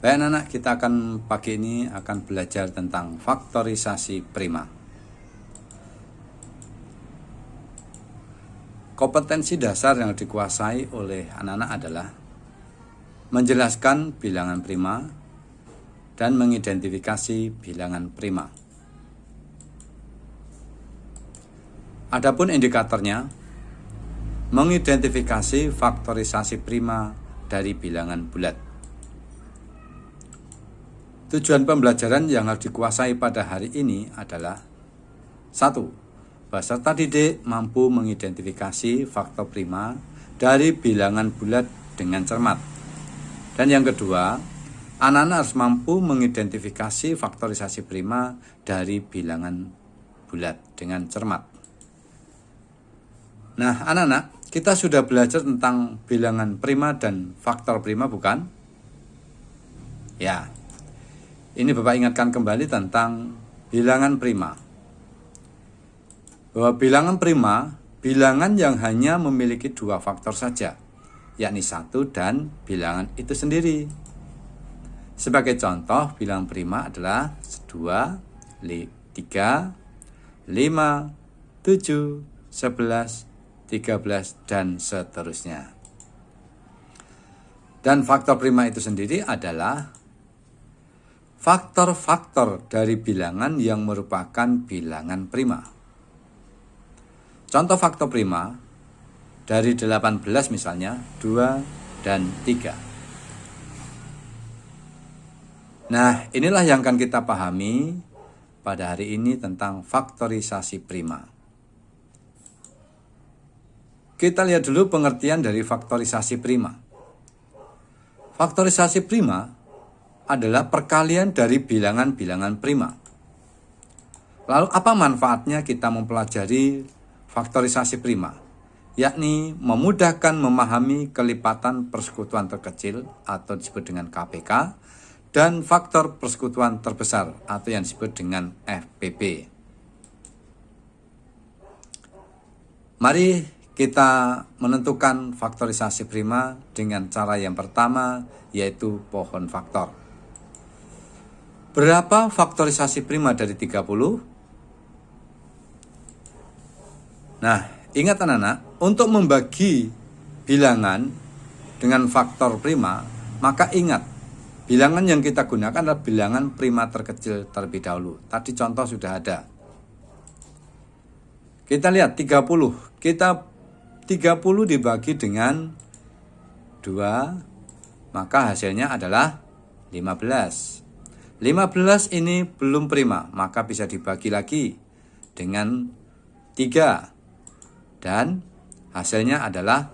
Baik anak-anak, kita akan pagi ini akan belajar tentang faktorisasi prima. Kompetensi dasar yang dikuasai oleh anak-anak adalah menjelaskan bilangan prima dan mengidentifikasi bilangan prima. Adapun indikatornya, mengidentifikasi faktorisasi prima dari bilangan bulat. Tujuan pembelajaran yang harus dikuasai pada hari ini adalah 1. Peserta didik mampu mengidentifikasi faktor prima dari bilangan bulat dengan cermat. Dan yang kedua, anak-anak harus mampu mengidentifikasi faktorisasi prima dari bilangan bulat dengan cermat. Nah, anak-anak, kita sudah belajar tentang bilangan prima dan faktor prima, bukan? Ya. Ini Bapak ingatkan kembali tentang bilangan prima. Bahwa bilangan prima, bilangan yang hanya memiliki dua faktor saja, yakni 1 dan bilangan itu sendiri. Sebagai contoh, bilangan prima adalah 2, 3, 5, 7, 11, 13, dan seterusnya. Dan faktor prima itu sendiri adalah faktor-faktor dari bilangan yang merupakan bilangan prima. Contoh faktor prima dari 18 misalnya 2 dan 3. Nah, inilah yang akan kita pahami pada hari ini tentang faktorisasi prima. Kita lihat dulu pengertian dari faktorisasi prima. Faktorisasi prima adalah perkalian dari bilangan-bilangan prima. Lalu apa manfaatnya kita mempelajari faktorisasi prima? Yakni memudahkan memahami kelipatan persekutuan terkecil atau disebut dengan KPK dan faktor persekutuan terbesar atau yang disebut dengan FPP. Mari kita menentukan faktorisasi prima dengan cara yang pertama, yaitu pohon faktor. Berapa faktorisasi prima dari 30? Nah, ingat anak-anak, untuk membagi bilangan dengan faktor prima, maka ingat, bilangan yang kita gunakan adalah bilangan prima terkecil terlebih dahulu. Tadi contoh sudah ada. Kita lihat 30. 30 dibagi dengan 2, maka hasilnya adalah 15. 15 ini belum prima, maka bisa dibagi lagi dengan 3. Dan hasilnya adalah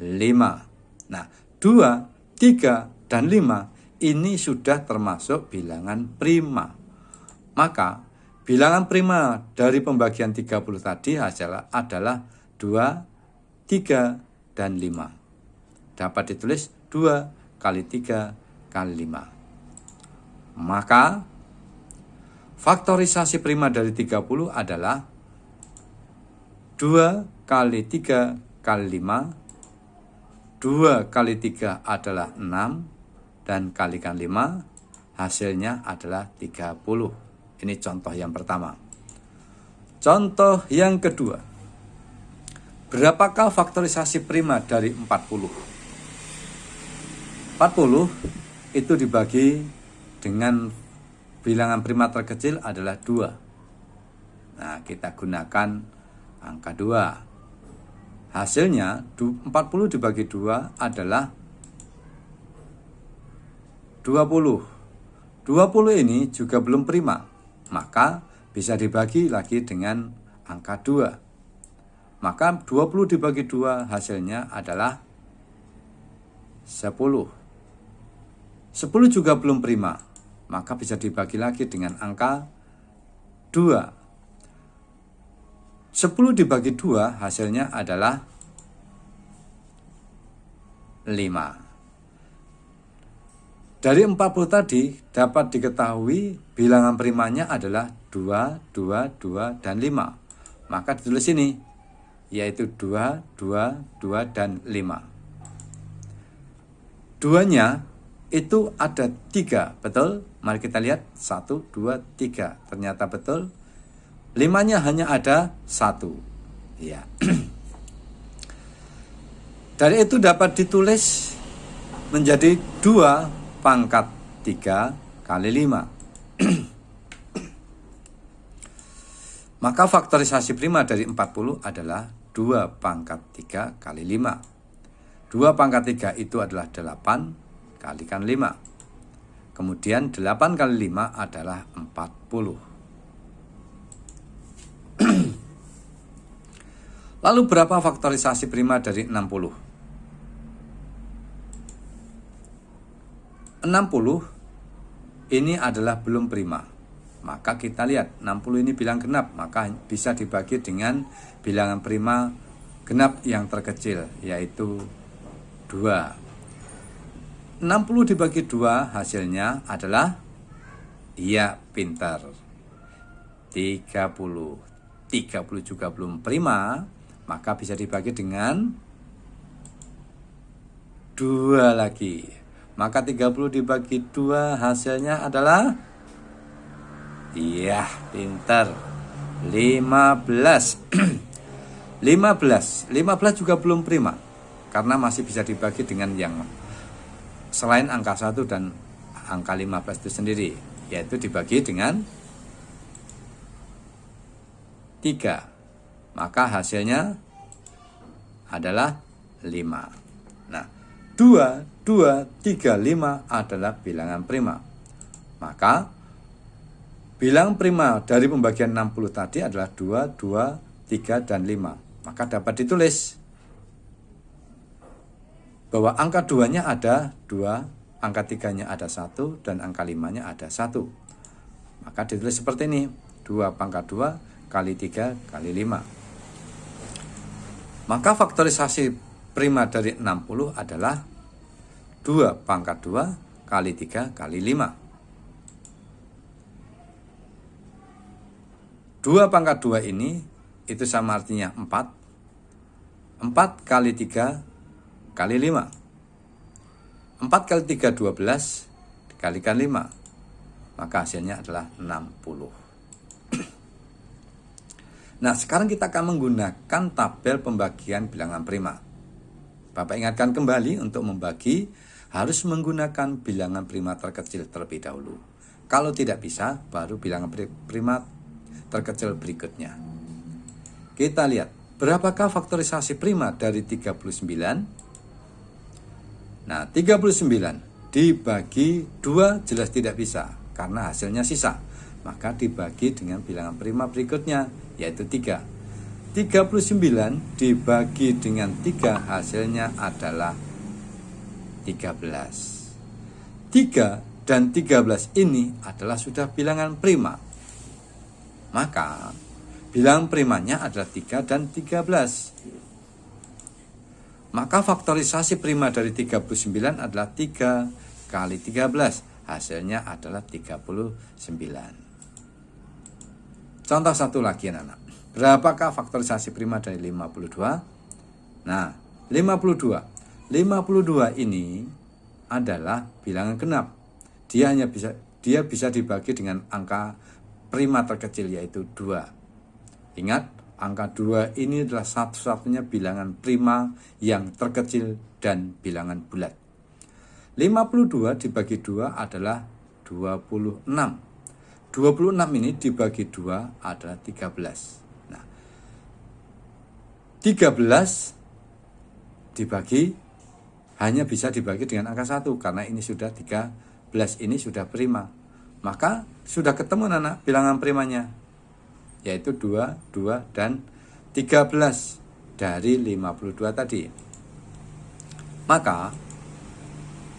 5. Nah, 2, 3, dan 5 ini sudah termasuk bilangan prima. Maka, bilangan prima dari pembagian 30 tadi adalah 2, 3, dan 5. Dapat ditulis 2 kali 3 kali 5. Maka faktorisasi prima dari 30 adalah 2 kali 3 kali 5, 2 kali 3 adalah 6, dan kalikan 5 hasilnya adalah 30. Ini contoh yang pertama. Contoh yang kedua. Berapakah faktorisasi prima dari 40? 40 itu dibagi dengan bilangan prima terkecil adalah 2. Nah, kita gunakan angka 2. Hasilnya 40 dibagi 2 adalah 20. 20 ini juga belum prima, maka bisa dibagi lagi dengan angka 2. Maka 20 dibagi 2 hasilnya adalah 10. 10 juga belum prima, maka bisa dibagi lagi dengan angka 2. 10 dibagi 2 hasilnya adalah 5. Dari 40 tadi dapat diketahui bilangan primanya adalah 2, 2, 2, dan 5. Maka ditulis ini, yaitu 2, 2, 2, dan 5. Duanya itu ada 3, betul? Mari kita lihat, 1, 2, 3. Ternyata betul. 5-nya hanya ada 1. Ya. Dari itu dapat ditulis menjadi 2 pangkat 3 kali 5. Maka faktorisasi prima dari 40 adalah 2 pangkat 3 kali 5. 2 pangkat 3 itu adalah 8 kalikan 5. Kemudian 8 kali 5 adalah 40. Lalu berapa faktorisasi prima dari 60? 60 ini adalah belum prima. Maka kita lihat 60 ini bilang genap, maka bisa dibagi dengan bilangan prima genap yang terkecil, yaitu 2. 60 dibagi 2 hasilnya adalah, iya pintar, 30. 30 juga belum prima, maka bisa dibagi dengan 2 lagi. Maka 30 dibagi 2 hasilnya adalah, iya pintar, 15. 15 juga belum prima, karena masih bisa dibagi dengan yang selain angka 1 dan angka 15 itu sendiri, yaitu dibagi dengan 3. Maka hasilnya adalah 5. Nah, 2, 3, 5 adalah bilangan prima. Maka bilang prima dari pembagian 60 tadi adalah 2, 3, dan 5. Maka dapat ditulis bahwa angka 2-nya ada 2, angka 3-nya ada 1, dan angka 5-nya ada 1. Maka ditulis seperti ini, 2 pangkat 2 kali 3 kali 5. Maka faktorisasi prima dari 60 adalah 2 pangkat 2 kali 3 kali 5. 2 pangkat 2 ini itu sama artinya 4. 4 kali 3 kali 5. 4 kali 3 12 dikalikan 5. Maka hasilnya adalah 60. Nah, sekarang kita akan menggunakan tabel pembagian bilangan prima. Bapak ingatkan kembali, untuk membagi harus menggunakan bilangan prima terkecil terlebih dahulu. Kalau tidak bisa, baru bilangan prima terkecil berikutnya. Kita lihat, berapakah faktorisasi prima dari 39? Nah, 39 dibagi 2 jelas tidak bisa, karena hasilnya sisa. Maka dibagi dengan bilangan prima berikutnya, yaitu 3. 39 dibagi dengan 3 hasilnya adalah 13. 3 dan 13 ini adalah sudah bilangan prima. Maka bilangan primanya adalah 3 dan 13. Maka faktorisasi prima dari 39 adalah 3 kali 13. Hasilnya adalah 39. Contoh satu lagi anak-anak. Berapakah faktorisasi prima dari 52? Nah, 52 ini adalah bilangan genap. Dia bisa dibagi dengan angka prima terkecil, yaitu 2. Ingat, angka 2 ini adalah satu-satunya bilangan prima yang terkecil dan bilangan bulat. 52 dibagi 2 adalah 26. 26 ini dibagi 2 adalah 13. Nah, 13 dibagi hanya bisa dibagi dengan angka 1, karena ini sudah 13 ini sudah prima. Maka sudah ketemu anak bilangan primanya, yaitu 2, 2, dan 13 dari 52 tadi. Maka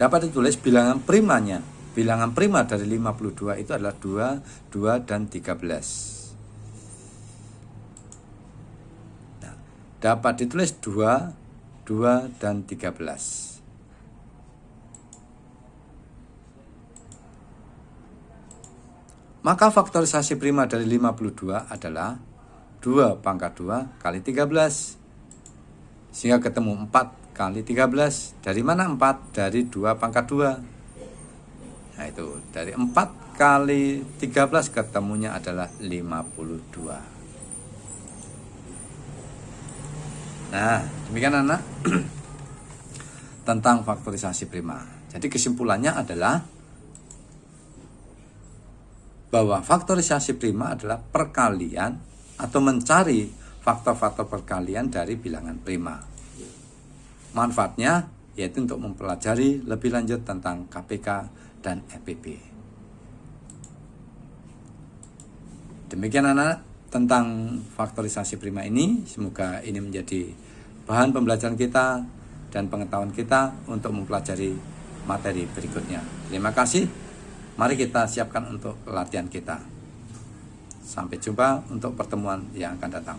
dapat ditulis bilangan primanya. Bilangan prima dari 52 itu adalah 2, 2, dan 13. Nah, dapat ditulis 2, 2, dan 13. Maka faktorisasi prima dari 52 adalah 2 pangkat 2 kali 13. Sehingga ketemu 4 kali 13. Dari mana 4? Dari 2 pangkat 2. Nah itu dari 4 kali 13 ketemunya adalah 52. Nah demikian anak tentang faktorisasi prima. Jadi kesimpulannya adalah bahwa faktorisasi prima adalah perkalian atau mencari faktor-faktor perkalian dari bilangan prima. Manfaatnya yaitu untuk mempelajari lebih lanjut tentang KPK dan FPB. Demikian anak tentang faktorisasi prima ini. Semoga ini menjadi bahan pembelajaran kita dan pengetahuan kita untuk mempelajari materi berikutnya. Terima kasih. Mari kita siapkan untuk latihan kita. Sampai jumpa untuk pertemuan yang akan datang.